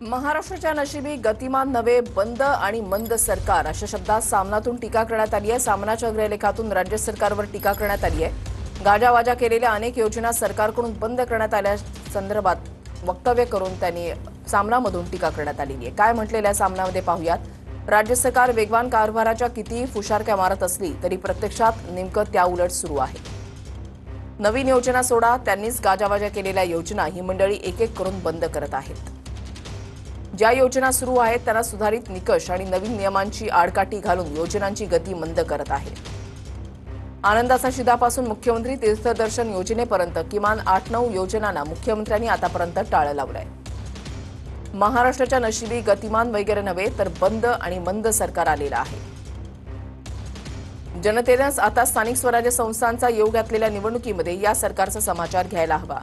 महाराष्ट्राच्या नशिबी गतिमान नवे बंद आणि मंद सरकार अशा शब्दात सामनातून टीका करण्यात आली आहे। सामनाच्या अग्रलेखातून राज्य सरकारवर टीका करण्यात आली आहे। गाजावाजा केलेल्या अनेक योजना सरकारकडून बंद करण्यात आल्या संदर्भात वक्तव्य करून त्यांनी सामनामधून टीका करण्यात आली आहे। काय म्हटलेल्या सामनामध्ये पाहूयात। राज्य सरकार वेगवान कारभाराच्या कितीही फुशारक्या मारत असली तरी प्रत्यक्षात नेमकं त्याउलट सुरू आहे। नवीन योजना सोडा, त्यांनीच गाजावाजा केलेल्या योजना ही मंडळी एक एक करून बंद करत आहेत। ज्या योजना सुरू आहेत त्यांना सुधारित निकष आणि नवीन नियमांची आडकाठी घालून योजनांची गती मंद करत आहे। आनंदाचा शिधापासून मुख्यमंत्री तीर्थदर्शन योजनेपर्यंत किमान 8-9 योजनांना मुख्यमंत्र्यांनी आतापर्यंत टाळं लावलंय। महाराष्ट्राच्या नशिबी गतिमान वगैरे नव्हे तर बंद आणि मंद सरकार आलेलं आहे। जनतेनंच आता स्थानिक स्वराज्य संस्थांचा योग घातलेल्या निवडणुकीमध्ये या सरकारचा समाचार घ्यायला हवा।